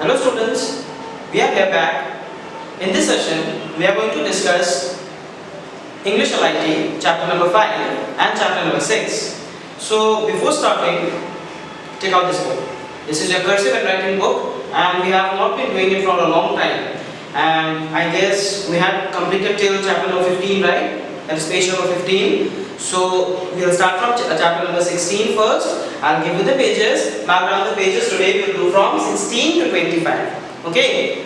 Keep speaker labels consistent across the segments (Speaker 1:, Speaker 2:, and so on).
Speaker 1: Hello students, we are here back. In this session, we are going to discuss English LIT chapter number 5 and chapter number 6. So before starting, take out this book. This is your cursive and writing book, and we have not been doing it for a long time. And I guess we had completed till chapter number 15, right? That is page number 15. So we will start from chapter number 16 first. I'll give you the pages. Mark down the pages. Today we will do from 16 to 25. Okay?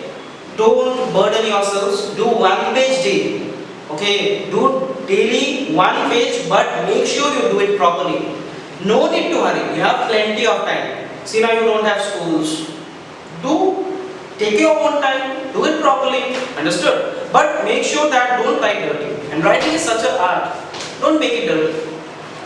Speaker 1: Don't burden yourselves. Do one page daily. Okay? Do daily one page, but make sure you do it properly. No need to hurry. You have plenty of time. See, now you don't have schools. Take your own time. Do it properly. Understood? But make sure that don't write dirty. And writing is such an art. Don't make it dirty.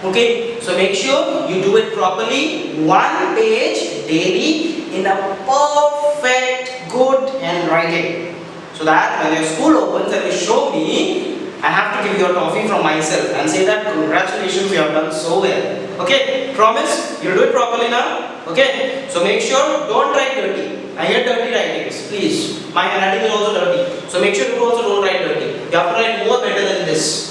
Speaker 1: Okay, so make sure you do it properly, one page daily in a perfect good handwriting, so that when your school opens and you show me, I have to give you a toffee from myself and say that congratulations, you have done so well. Okay, promise you'll do it properly now. Okay, so make sure don't write dirty. I hear dirty writings, please. My handwriting is also dirty, so make sure you also don't write dirty. You have to write more better than this.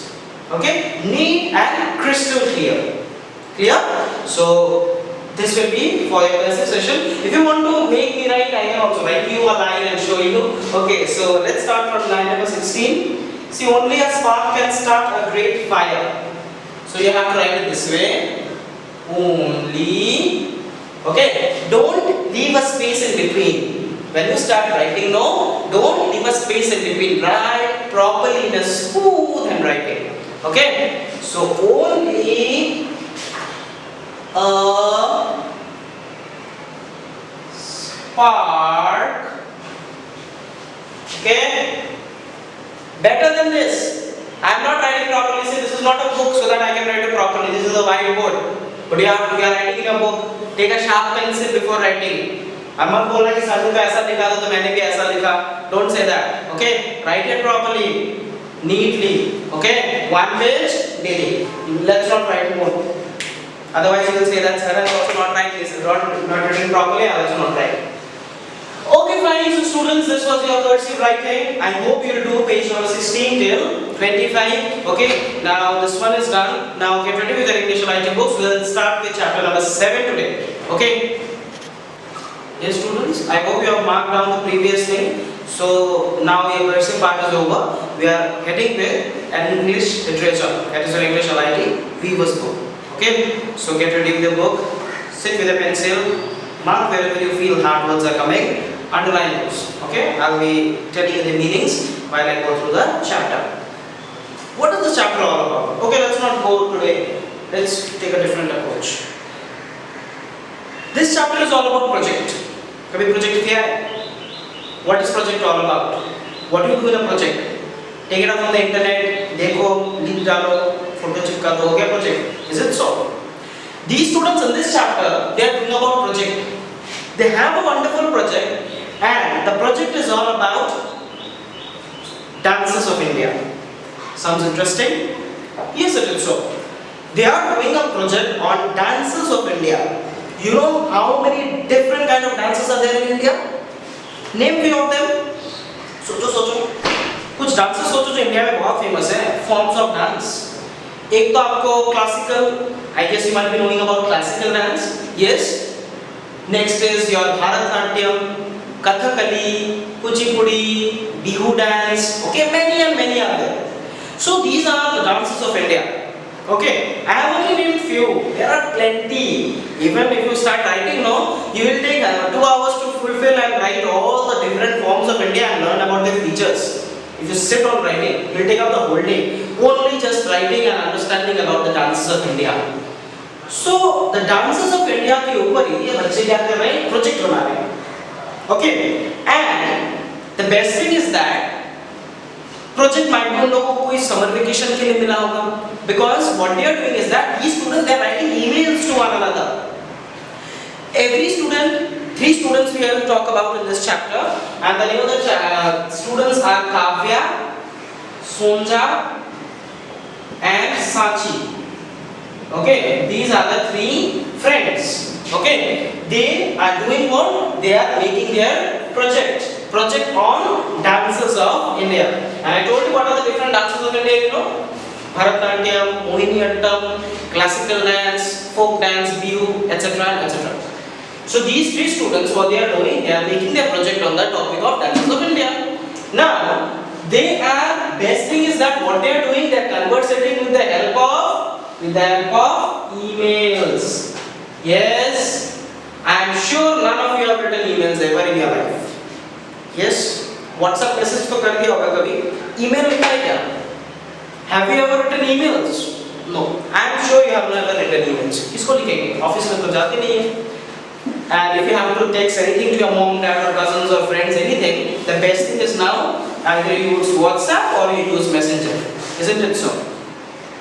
Speaker 1: Okay, neat and crystal clear. Clear? So this will be for your cursive session. If you want to make me write, I can also write you a line and show you. Okay, so let's start from line number 16. See, only a spark can start a great fire. So you have to write it this way. Only. Okay, don't leave a space in between. When you start writing, no, don't leave a space in between. Write properly in a smooth handwriting. Okay, so only a spark. Okay, better than this. I am not writing properly. See, this is not a book so that I can write it properly. This is a whiteboard. But you are writing in a book. Take a sharp pencil before writing. I'm not बोल रहा कि सानू तो ऐसा लिखा था तो मैंने भी ऐसा लिखा. Don't say that. Okay, write it properly. Neatly, okay? One page daily. Let's not write more. Otherwise, you will say that sir is also not writing. This is not written properly. I also not write. Okay, fine. So, students, this was your cursive writing. I hope you will do page number 16 till 25. Okay. Now this one is done. Now get ready with your English writing books. We will start with chapter number 7 today. Okay. Yes, students. I hope you have marked down the previous thing. So now your cursive part is over. We are heading with an English literature. That is your English LIT Weaver's book. Okay. So get ready with the book. Sit with a pencil. Mark wherever you feel hard words are coming. Underline those. Okay. I'll be telling you the meanings while I go through the chapter. What is the chapter all about? Okay. Let's not go today. Let's take a different approach. This chapter is all about project. कभी project किया है? What is project all about? What do you do in a project? Take it up from the internet, देखो, लिख डालो, photo चिपका दो, हो गया project. Is it so? These students in this chapter, they are doing about project. They have a wonderful project, and the project is all about dances of India. Sounds interesting? Yes, it is so. They are doing a project on dances of India. You know how many different kind of dances are there in India? Name few of them. सोचो कुछ dances सोचो जो India में बहुत famous है. Forms of dance. एक तो आपको classical. I guess you might be knowing about classical dance. Yes. Next is your Bharatnatyam, Kathakali, Kuchipudi, Bihu dance. Okay, many and many are there. So these are the dances of India. Okay, I have only named few. There are plenty. Even if you start writing now, you will take 2 hours to fulfill and write all the different forms of India and learn about their features. If you sit on writing, you will take up the whole day only just writing and understanding about the dances of India. So the dances of India के ऊपर ही ये बच्चे क्या कर रहे हैं? Project बना रहे हैं. Okay, and the best thing is that project might be उन लोगों को कोई summer vacation के लिए मिला होगा, because what they are doing is that these students they are writing emails to one another. Every student, 3 students we have to talk about in this chapter, and the name of the students are Kavya, Sonja, and Sachi. Okay, these are the 3 friends. Okay, they are doing what? They are making their project on dances of India. And I told you what are the different dances of India, you know? Bharatanatyam, Mohiniyattam, classical dance, folk dance, Bihu, etc., etc. So these three students, what they are doing, they are making their project on the topic of dances of India. Now, they are, best thing is that what they are doing, they are conversating with the help of emails. Yes, I am sure none of you have written emails ever in your life. Yes, WhatsApp message तो कर दिया होगा कभी, email लिखा है क्या? Have you ever written emails? No, I am sure you have never written emails. किसको लिखेंगे? ऑफिस में तो जाते नहीं हैं. And if you have to text anything to your mom, dad, or cousins or friends, anything, the best thing is now either you use WhatsApp or you use Messenger, isn't it so?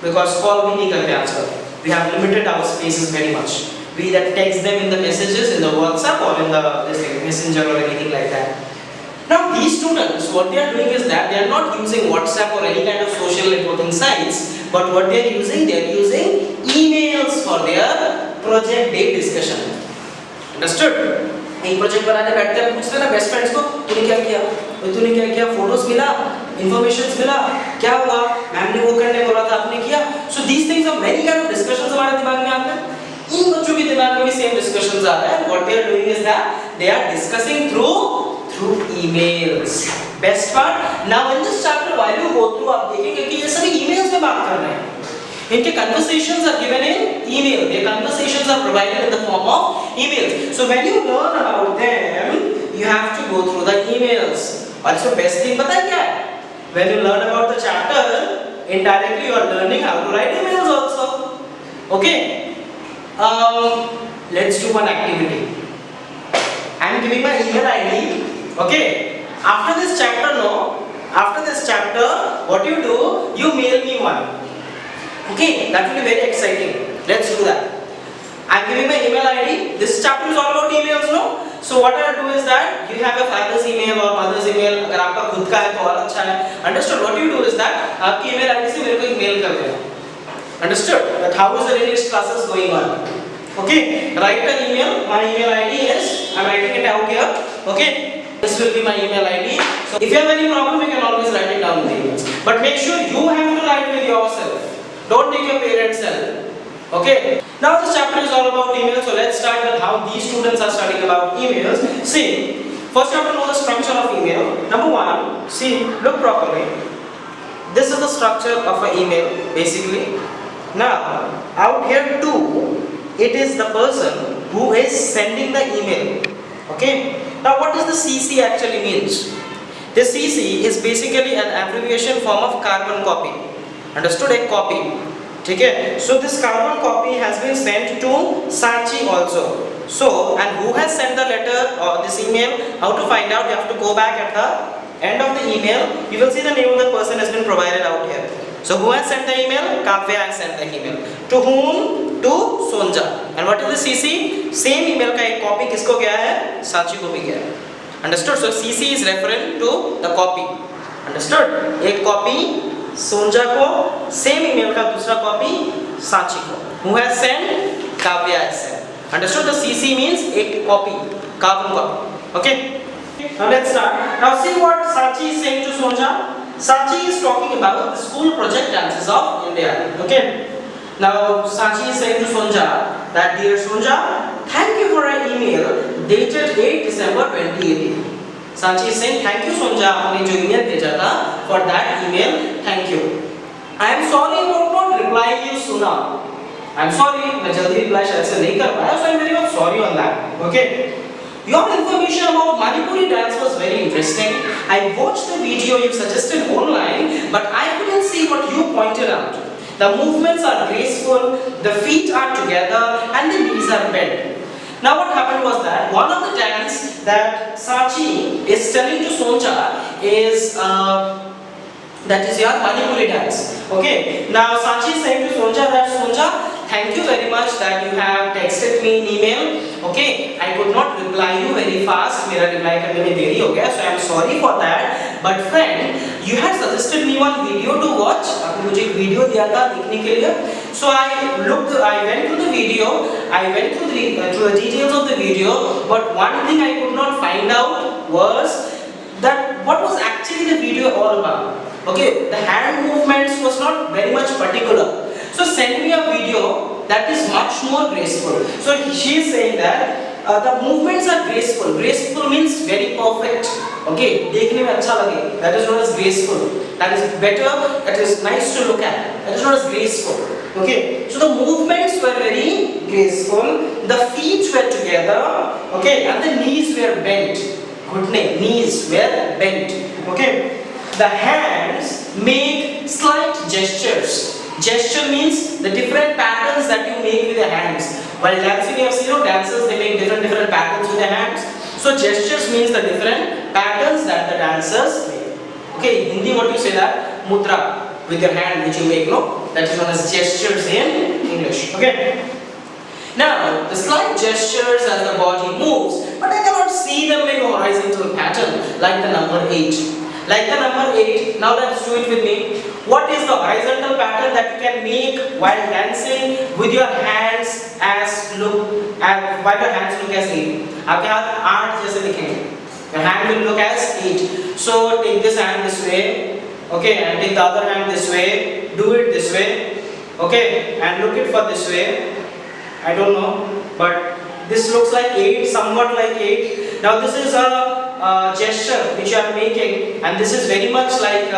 Speaker 1: Because call भी नहीं करते आजकल. We have limited our spaces very much. We either text them in the messages in the WhatsApp or in the Messenger or anything like that. Now these students, what they are doing is that they are not using WhatsApp or any kind of social networking sites, but what they are using emails for their project day discussion. Understood? एक project बनाने बैठते हैं, पूछते हैं ना best friends को, तूने क्या किया, फोटोज मिला, इन्फॉर्मेशंस मिला, क्या हुआ, मैम ने वो करने बोला था, आपने किया. So these things are very kind of discussions हमारे दिमाग में आते हैं. इन बच्चों के दिमाग में भी सेम डिस्कशंस आ रहे हैं. What they are doing is that they are discussing through emails. Best part, now in this chapter while you go through, आप देखेंगे कि ये सभी ईमेल्स में बात कर रहे हैं. इनके conversations are given in email. Their conversations are provided in the form of emails. So when you learn about them, you have to go through the emails. और इसमें best thing पता है क्या है? When you learn about the chapter, indirectly you are learning how to write emails also. Okay? Let's do one activity. I am giving my email ID. Okay? After this chapter, what you do? You mail me one. Okay, that will be very exciting. Let's do that. I'm giving my email ID. This chapter is all about emails, no? So what I'll do is that you have a father's email or mother's email. अगर आपका खुद का है तो और अच्छा है. Understood? What you do is that आपकी email ID से मेरे को email कर देना. Understood? That how is the English classes going on? Okay, write an email. My email ID is, I'm writing it out here. Okay, this will be my email ID. So if you have any problem, you can always write it down in the emails. But make sure you have to write with yourself. Don't take your parents' help. Okay. Now this chapter is all about emails. So let's start with how these students are studying about emails. See, first you have to know the structure of email. Number one, see, look properly. This is the structure of an email, basically. Now, out here too, it is the person who is sending the email. Okay. Now, what does the CC actually means? The CC is basically an abbreviation form of carbon copy. Understood? A copy. ठीक है? So this carbon copy has been sent to Sachi also. So, and who has sent the letter or this email? How to find out? You have to go back at the end of the email. You will see the name of the person has been provided out here. So who has sent the email? Kavya has sent the email. To whom? To Sonja. And what is the CC? Same email का एक copy किसको गया है? Sachi को भी गया है. Understood? So CC is referring to the copy. Understood? एक copy सोंजा को, सेम ईमेल का दूसरा कॉपी साची को. Who has sent? Kavya has sent. Understood? The CC means एक copy, carbon copy. Okay? Now let's start. Now see what Sachi is saying to Sonja. Sachi is talking about the school project dances of India. Okay? Now Sachi is saying to Sonja that, dear Sonja, thank you for an email dated 8 December 2018. Sachi is saying thank you Sonja, आपने जो email भेजा था, for that email, thank you. I am sorry about not replying you sooner. I am sorry, मैं जल्दी reply शायद से नहीं कर पाया, so I am very much sorry on that. Okay? Your information about Manipuri dance was very interesting. I watched the video you suggested online, but I couldn't see what you pointed out. The movements are graceful, the feet are together, and the knees are bent. Now what happened was that one of the dance that Sachi is telling to Sonja is that is your Manipuri dance. Okay. Now Sachi is saying to Sonja that, Sonja, thank you very much that you have texted me in email. Okay. I could not reply you very fast. मेरा reply करने में देरी हो गया. So I am sorry for that. But friend, you had suggested me one video to watch. आपने मुझे एक video दिया था देखने के लिए. So I went through the video, I went through the details of the video, but one thing I could not find out was that what was actually the video all about. Okay, the hand movements was not very much particular. So send me a video that is much more graceful. So she is saying that the movements are graceful. Graceful means very perfect. Okay, देखने में अच्छा लगे. That is known as graceful. That is better. That is nice to look at. That is known as graceful. Okay, so the movements were very graceful. The feet were together. Okay, and the knees were bent. Good name. Knees were bent. Okay, the hands make slight gestures. Gesture means the different patterns that you make with your hands. While dancing, you have seen dancers, they make different patterns with their hands. So gestures means the different patterns that the dancers make. Okay, in Hindi what you say that? Mudra, with your hand which you make, no? That is known as gestures in English. Okay. Now, the slight gestures as the body moves, but I cannot see them in a horizontal pattern like the number 8. Like the number 8, now let's do it with me. What is the horizontal pattern that you can make while dancing with your hands as while your hands look as 8? आपके हाथ 8 जैसे दिखेंगे. Your hand will look as 8. So take this hand this way, okay, and take the other hand this way. Do it this way, okay, and look it for this way. I don't know, but this looks like 8, somewhat like 8. Now this is a gesture which I am making, and this is very much like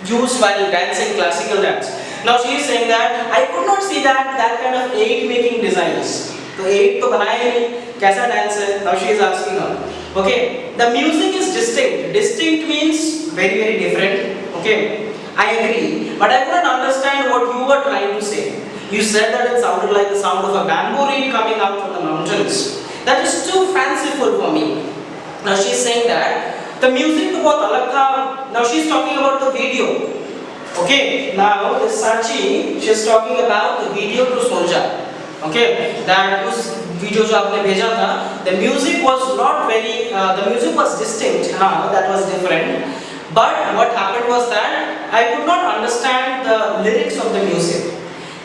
Speaker 1: used while dancing classical dance. Now she is saying that I could not see that kind of 8 making designs. So 8 तो बनाया ही नहीं, कैसा dance है? Now she is asking her. Okay, the music is distinct. Distinct means very different. Okay, I agree, but I could not understand what you were trying to say. You said that it sounded like the sound of a bamboo reed coming out from the mountains. That is too fanciful for me. Now she is saying that the music तो बहुत अलग था. Now she is talking about the video. Okay, now this Sachi, she is talking about the video to Sonja. Okay, that उस video जो आपने भेजा था, the music was not very, the music was distinct. हाँ, that was different. But what happened was that I could not understand the lyrics of the music.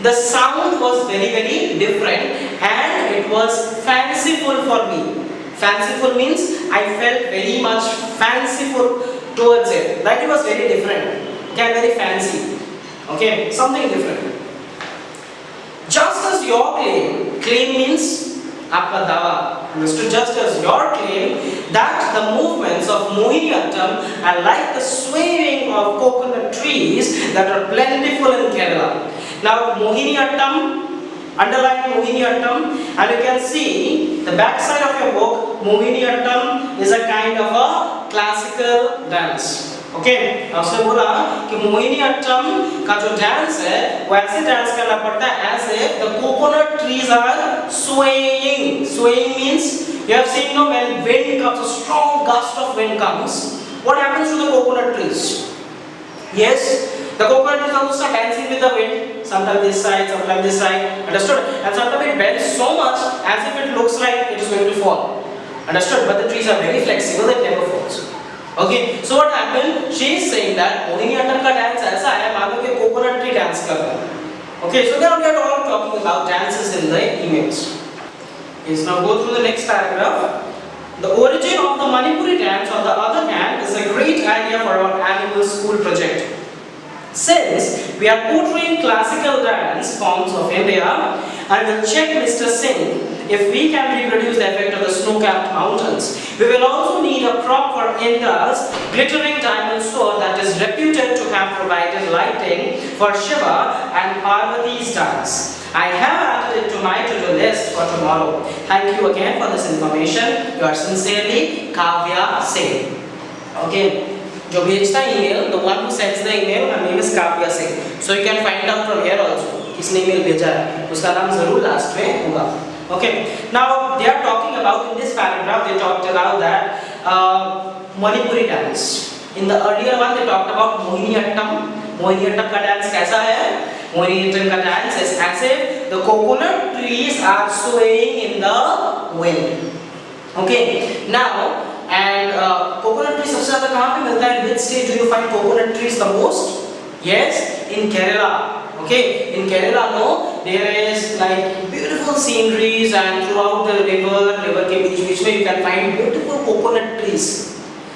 Speaker 1: The sound was very different, and it was fanciful for me. Fanciful means I felt very much fanciful towards it. Like it was very different. Okay, very fancy. Okay, something different. Just as your claim means आपका दावा. Understood? Just as your claim that the movements of Mohiniyattam are like the swaying of coconut trees that are plentiful in Kerala. Now Mohiniyattam, underline Mohiniyattam, and you can see the back side of your book. Mohiniyattam is a kind of a classical dance. Okay, उसने बोला कि मोहिनीअट्टम का जो dance है वो ऐसे dance करना पड़ता है as if the coconut trees are swaying. Swaying means you have seen, no, when wind comes, a strong gust of wind comes, what happens to the coconut trees? Yes, the coconut trees also start dancing with the wind. Sometimes this side, sometimes this side. Understood? And sometimes it bends so much as if it looks like it is going to fall. Understood? But the trees are very flexible; it never falls. Okay, so what happened? She is saying that Mohiniyattam का dance ऐसा है मानो कि coconut tree dance कर रहा है. Okay, so now we are all talking about dances in the emails. Yes, now go through the next paragraph. The origin of the Manipuri dance, on the other hand, is a great idea for our annual school project. Since we are portraying classical dance forms of India, I will check Mr. Singh if we can reproduce the effect of the snow-capped mountains. We will also need a prop for Indra's glittering diamond sword that is reputed to have provided lighting for Shiva and Parvati's dance. I have added it to my to-do list for tomorrow. Thank you again for this information. You are sincerely Kavya Singh. Okay. जो भेजता email, the one who sends the email, her name is Kavya Singh. So you can find out from here also किसने email भेजा है, उसका नाम जरूर last में होगा. Okay. Now they are talking about, in this paragraph they talked about that Manipuri dance. In the earlier one they talked about Mohiniyattam. Mohiniyattam का dance कैसा है? Mohiniyattam का dance is as if the coconut trees are swaying in the wind. Okay. Now. And coconut trees सबसे ज़्यादा कहाँ पे मिलता है? Which state do you find coconut trees the most? Yes, in Kerala. Okay, in Kerala, no, there is like beautiful sceneries and throughout the river के बीच में you can find beautiful coconut trees.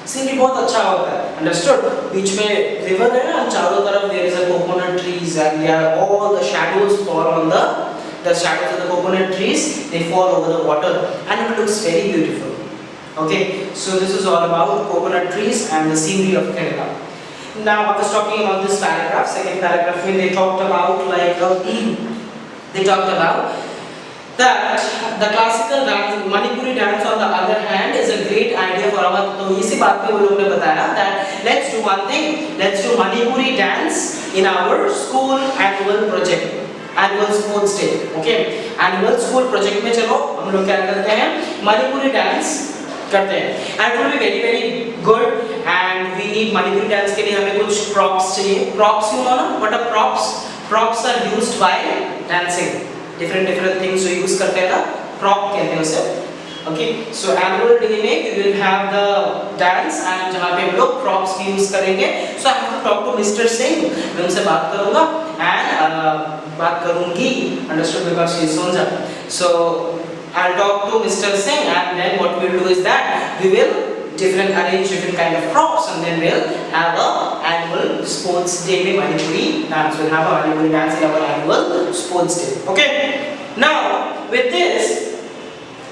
Speaker 1: Scenery बहुत अच्छा होता है, understood? बीच में river है ना, चारों तरफ there is a coconut trees and they are all the shadows fall on the shadows of the coconut trees, they fall over the water and it looks very beautiful. Okay, so this is all about coconut trees and the scenery of Kerala. Now I was talking about this paragraph, second paragraph where they talked about that the classical dance, Manipuri dance on the other hand is a great idea for our, तो इसी बात पे वो लोग ने बताया that let's do one thing, let's do Manipuri dance in our school annual project, annual sports day. Okay, annual school project में चलो हम लोग क्या करते हैं, Manipuri dance करते हैं and it will be very very good and we need Manipuri dance के लिए हमें कुछ props चाहिए. Props you know ना, what are props? Props are used while dancing. different things जो use करते हैं ना, prop कहते हैं उसे. Okay, so annual day में we will have the dance and जहाँ पे हम लोग props भी use करेंगे. So I have to talk to Mr. Singh. मैं उनसे बात करूँगा and बात करूँगी, understood, because she is Sonja. So I'll talk to Mr. Singh and then what we'll do is that we will arrange different kind of props and then we'll have a annual sports day में Manipuri dance. We'll have a Manipuri dance in our annual sports day. Okay. Now with this,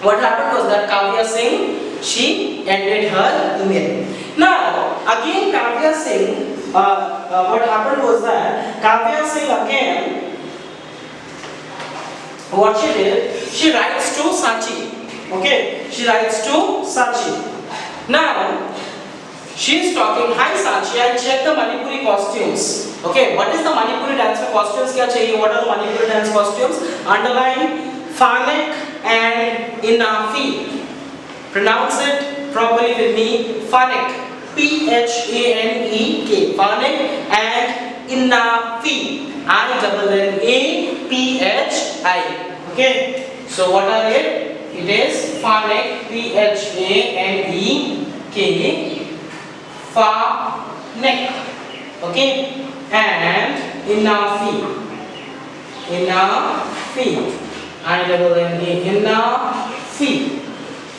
Speaker 1: what happened was that Kavya Singh, she ended her email. Now again Kavya Singh, what happened was that Kavya Singh again, what she did, she writes to Sachi. Okay, she writes to Sachi. Now she is talking, hi Sachi, I checked the Manipuri costumes. Okay, what is the Manipuri dance costumes? क्या चाहिए? What are the Manipuri dance costumes? Underline Phanek and Inafi. Pronounce it properly with me. Phanek, P-H-A-N-E-K. Phanek and Inafi. I-double-N-A-P-H-I. Okay, so what are it? It is Phanek, P-H-A-N-E-K, Phanek, okay, and Inafi, I-double-N-A, Inafi.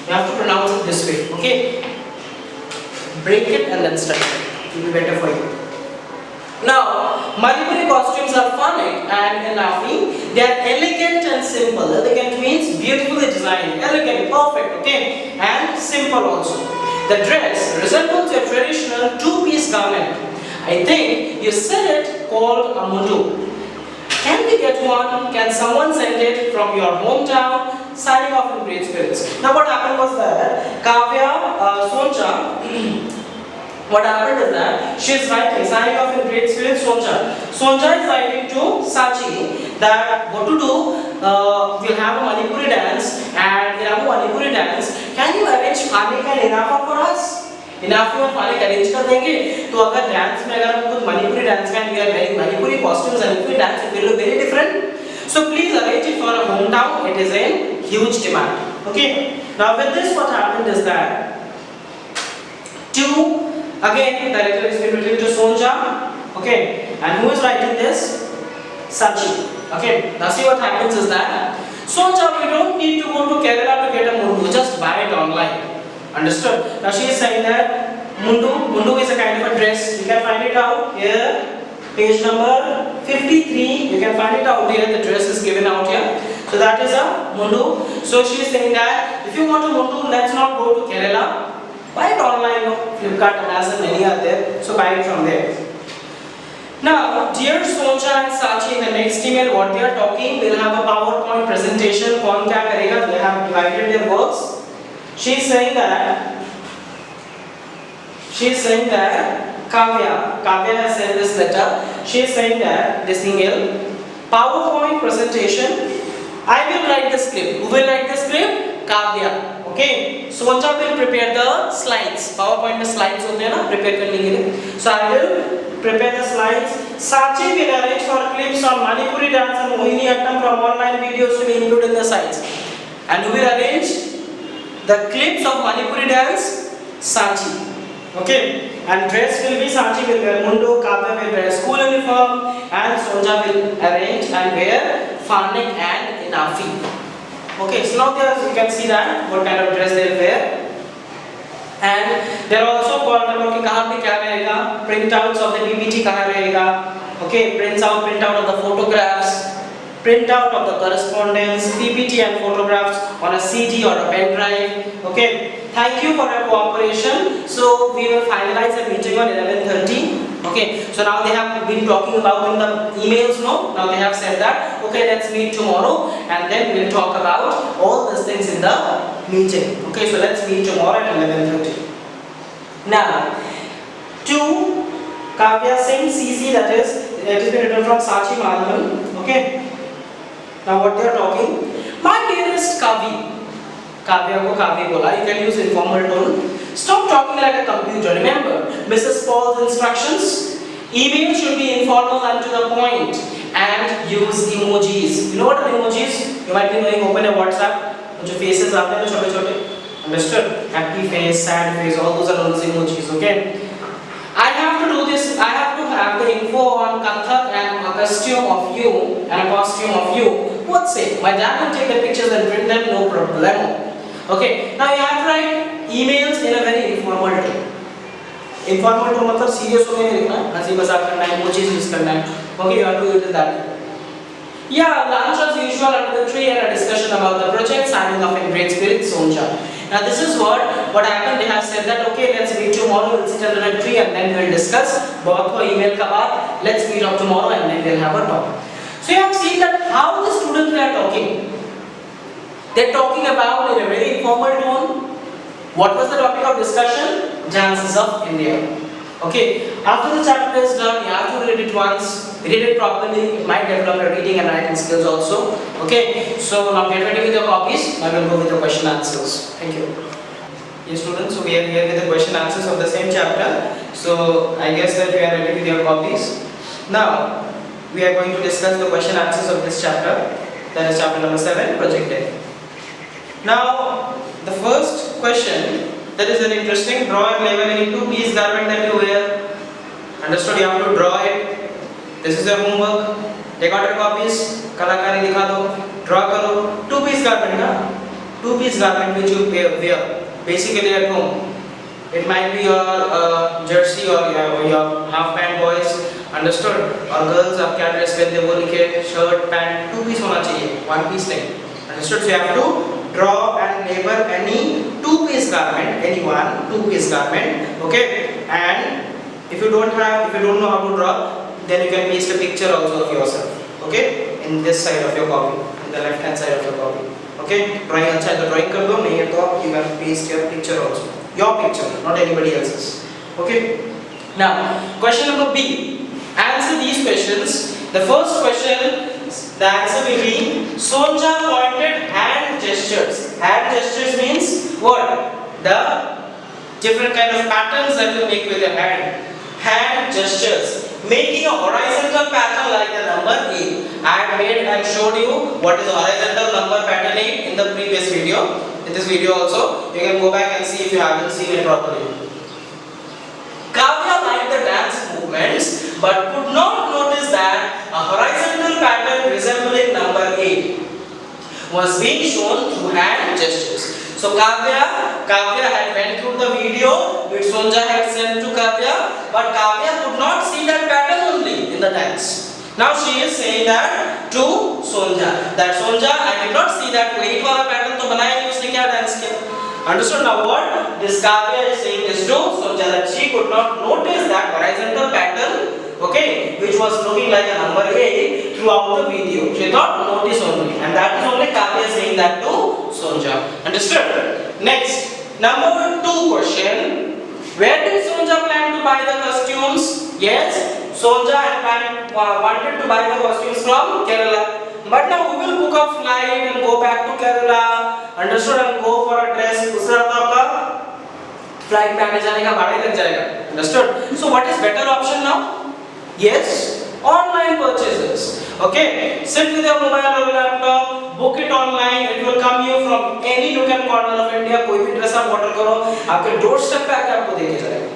Speaker 1: You have to pronounce it this way, okay? Break it and then start it. It will be better for you. Now, Manipuri costumes are Phanek and Inafi. They are elegant and simple. Elegant means beautifully designed, elegant, perfect, okay, and simple also. The dress resembles a traditional two-piece garment. I think you said it called a mundu. Can we get one? Can someone send it from your hometown? Signing off in great spirits. Now, what happened was that Kavya, Sonja. What happened is that she is writing, signing off in great spirits, Sonja. Sonja is writing to Sachi that what to do, we'll have a Manipuri dance and in our Manipuri dance, can you arrange Phanek and Inafa for us? Inafi और Phanek arrange कर देंगे, तो अगर dance में अगर हम कुछ Manipuri dance का and we are wearing Manipuri costumes and Manipuri dance, it will look very different. So please arrange it for a hometown, it is in huge demand. Okay, now with this what happened is that again, the letter is written to Sonja, okay, and who is writing this? Sachi, okay. Now see what happens is that Sonja, we don't need to go to Kerala to get a mundu, just buy it online. Understood? Now she is saying that mundu is a kind of a dress. You can find it out here, page number 53. You can find it out here. The dress is given out here. So that is a mundu. So she is saying that if you want a mundu, let's not go to Kerala. Buy it online, no? Flipkart, Amazon, many are there. So buy it from there. Now, dear Sonja and Sachi, in the next email, what they are talking, we'll have a PowerPoint presentation. Kaun kya karega? They have divided their works. She is saying that Kavya has sent this letter. She is saying that this email, PowerPoint presentation. I will write the script. Who will write the script? Kavya. Okay, Sonja will prepare the slides. PowerPoint में slides होते हैं ना, prepare करने के लिए. So I will prepare the slides. Sachi will arrange for clips on Manipuri dance and Mohiniyattam from online videos to be included in the sites. And who will arrange the clips of Manipuri dance? Sachi. Okay, and dress will be Sachi will wear mundu, Kavya will wear school uniform, and Sonja will arrange and wear Farnik and Inafi. Okay, so now there you can see that what kind of dress they wear. And they are also called about कि कहाँ पे क्या रहेगा, printouts of the PPT कहाँ रहेगा, okay, print out of the photographs, print out of the correspondence, PPT and photographs on a CD or a pen drive. Okay, thank you for your cooperation. So we will finalize the meeting on 11:30. Okay, so now they have been talking about in the emails, no? Now they have said that okay, let's meet tomorrow and then we'll talk about all these things in the meeting. Okay, so let's meet tomorrow at 11:30. Now, to Kavya Singh CC, that is, it has been written from Sachi Madhavan. Okay. Now what they are talking? My dearest Kavi. Kavya ko Kavi bola. You can use informal tone. Stop talking like a computer. Remember, Mrs. Paul's instructions. Email should be informal and to the point, and use emojis. You know what are emojis? You might be knowing. Open a WhatsApp. जो faces आते हैं ना छोटे छोटे. Understood? Happy face, sad face, all those are all emojis. Okay. I have to do this. I have to have the info on Kathak and a costume of you. What's it? My dad will take the pictures and print them, no problem. Okay. Now you have to write emails in a very informal tone. Informal tone मतलब serious हो गया लिखना, हंसी मजाक करना है, emojis use करना है. Okay, you have to do it that way. Yeah, lunch as usual under the tree and a discussion about the project, signing off in great spirit, Sonja. Now this is what happened. They have said that okay, let's meet tomorrow. We'll sit under a tree and then we'll discuss. बहुत को email का बाद, let's meet up tomorrow and then we'll have a talk. So you have seen that how the students are talking. They're talking about in a very informal tone. What was the topic of discussion? Jances of India. Okay. After the chapter is done, you have to read it once. Read it properly. It might develop your reading and writing skills also. Okay. So now get ready with your copies. Now we'll go with the question answers. Thank you. Yes, students. So we are here with the question answers of the same chapter. So I guess that we are ready with your copies. Now we are going to discuss the question answers of this chapter. That is chapter number 7, Project Day. Now the first question. That is an interesting. Draw and label any two-piece garment that you wear. Understood? You have to draw it. This is your homework. Take out your copies. कलाकारी दिखा दो. Draw करो. Two-piece garment ना. Two-piece garment which you wear basically at home. It might be your jersey or your half pant boys. Understood? और girls आप क्या dress पहनते वो लिखे shirt pant two-piece होना चाहिए. One-piece नहीं. Understood? So you have to draw and label any two-piece garment, any one two-piece garment. Okay, and if you don't know how to draw, then you can paste a picture also of yourself. Okay, in this side of your copy, in the left hand side of your copy. Okay, drawing अच्छा है तो drawing कर दो, नहीं है तो you can paste your picture also, your picture, not anybody else's. Okay, now question number B. Answer these questions. The first question. The answer will be Sonja pointed hand gestures. Hand gestures means what? The different kind of patterns that you make with your hand. Hand gestures. Making a horizontal pattern like the number 8. I have made and showed you what is horizontal number pattern 8 in the previous video. In this video also, you can go back and see if you haven't seen it properly. Kavya liked the dance movements but could not notice that a horizontal pattern resembling number 8 was being shown through hand gestures. So Kavya had went through the video which Sonja had sent to Kavya, but Kavya could not see that pattern only in the dance. Now she is saying that to Sonja, that Sonja, I did not see that 8 वाला pattern तो बनाया नहीं उसने क्या dance किया. Understood? Now what this Kavya is saying is to Sonja that she could not notice that horizontal pattern, okay, which was looking like a number 8 throughout the video. She thought notice only, and that is only Kavya saying that to Sonja. Understood? Next, number 2 question. Where did Sonja plan to buy the costumes? Yes, Sonja had wanted to buy the costumes from Kerala. But now we will book a flight and go back to Kerala. Understood? And go for a dress. उससे आपका flight में आने जाने का भाड़ा ही लग जाएगा. Understood? So what is better option now? Yes, online purchases. Okay, sit with your mobile or laptop, book it online. It will come you from any nook and corner of India. कोई भी dress आप order करो, आपके doorstep पे आके आपको देके जाएगा.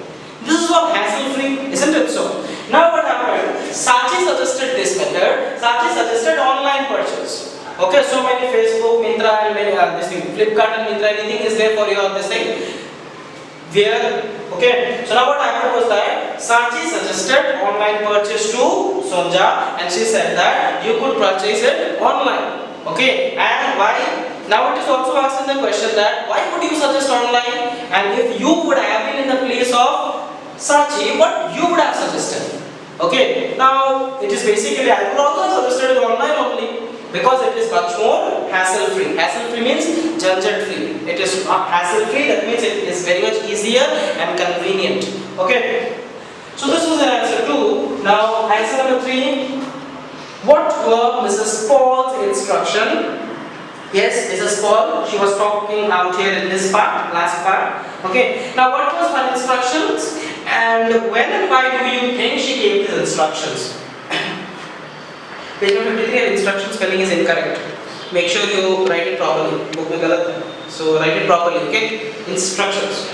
Speaker 1: This is what hassle free, isn't it so? Now what happened? Sachi suggested this method. Sachi suggested online purchase. Okay, so many Facebook, Myntra, and many this thing, Flipkart and Myntra, anything is there for your this thing. Where, okay, so now what happened was that Sachi suggested online purchase to Sonja, and she said that you could purchase it online. Okay, and why? Now it is also asked in the question that why would you suggest online, and if you would have been in the place of Sachi, what you would have suggested. Okay, now it is basically I would also have suggested it online only, because it is much more hassle free. Hassle free means janjat free. It is not hassle free, that means it is very much easier and convenient. Okay, so this was an answer 2. Now answer number 3. What were Mrs. Paul's instruction? Yes, Mrs. Paul, she was talking out here in this part, last part. Okay, now what was her instructions, and when and why do you think she gave these instructions? Page number 53, her instruction spelling is incorrect. Make sure you write it properly. Book mein galat hai. So write it properly, okay? Instructions.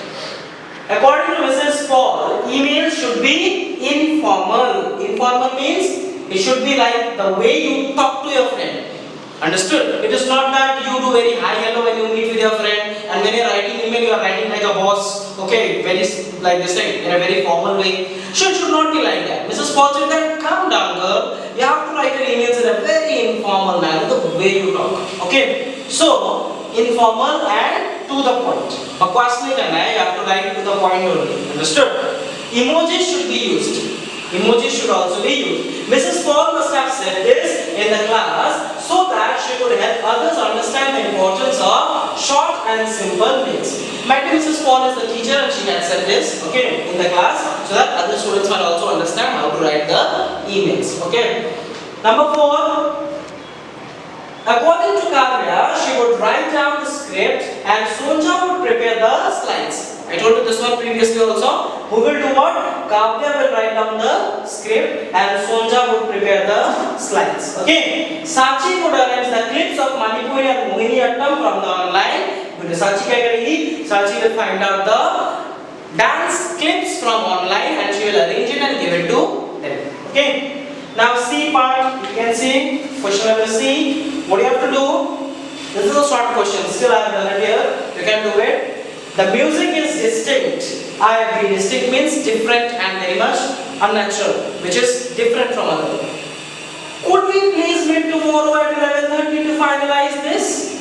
Speaker 1: According to Mrs. Paul, emails should be informal. Informal means it should be like the way you talk to your friend. Understood? It is not that you do very high hello when you meet with your friend, and when you are writing email, you are writing like a boss. Okay, very like this thing in a very formal way. So it should not be like that. Mrs. Paul said that calm down, girl. You have to write your emails in a very informal manner, the way you talk. Okay, so informal and to the point. Bakwas nahi karna hai. You have to write to the point only. Understood? Emojis should be used. Emojis should also be used. Mrs. Paul must have said this in the class so that she could help others understand the importance of short and simple names. Might be Mrs. Paul is the teacher and she had said this, okay, in the class so that other students might also understand how to write the emails. Okay. Number 4. According to Kavya, she would write down the script and Sonja would prepare the slides. I told you this one previously also. Who will do what? Kavya will write down the script and Sonja would prepare the slides. Okay. Sachi would arrange the clips of Manipuri and Mohiniyattam from the online. Sachi kya karegi? Sachi will find out the dance clips from online and she will arrange it and give it to them. Okay. Now C part, you can see question number C. What do you have to do? This is a short question. Still I have done it here. You can do it. The music is distinct. I agree. Distinct means different and very much unnatural, which is different from other. Could we please meet tomorrow at 11:30 to finalize this?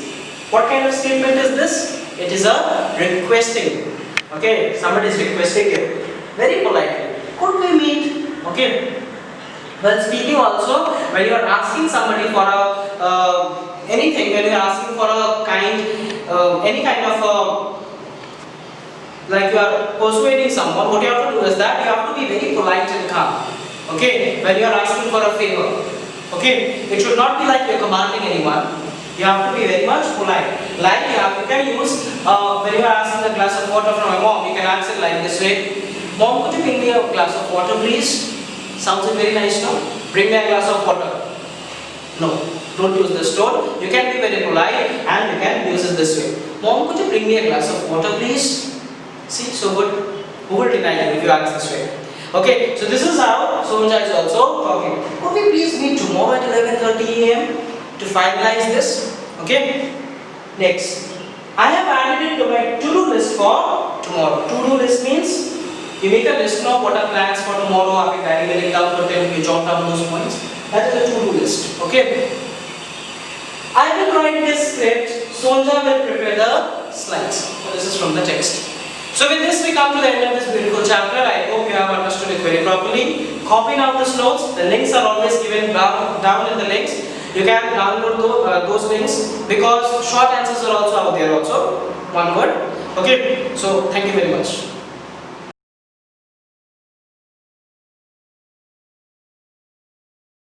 Speaker 1: What kind of statement is this? It is a requesting. Okay, somebody is requesting you. Very politely. Could we meet? Okay. Well, speaking also, when you are asking somebody for anything, when you are asking for a any kind of like you are persuading someone, what you have to do is that you have to be very polite and calm. Okay, when you are asking for a favor. Okay, it should not be like you are commanding anyone. You have to be very much polite. Like you can use when you are asking a glass of water from my mom, you can ask it like this way: Mom, could you bring me a glass of water, please? Sounds very nice, no? Bring me a glass of water. No, don't use this tone. You can be very polite and you can use it this way. Mom, could you bring me a glass of water, please? See, so good. Who will deny you if you ask this way? Okay, so this is how Sonja is also talking. Could we please meet tomorrow at 11:30 a.m. to finalize this? Okay. Next, I have added it to my to-do list for tomorrow. To-do list means you make a list of what are plans for tomorrow. आप एक diary में लिख down करते हैं, you jot down those points. That is a to-do list. Okay. I will write this script. Sonja will prepare the slides. So this is from the text. So with this we come to the end of this beautiful chapter. I hope you have understood it very properly. Copy down these notes. The links are always given down in the links. You can download those links because short answers are also out there also. One word. Okay. So thank you very much.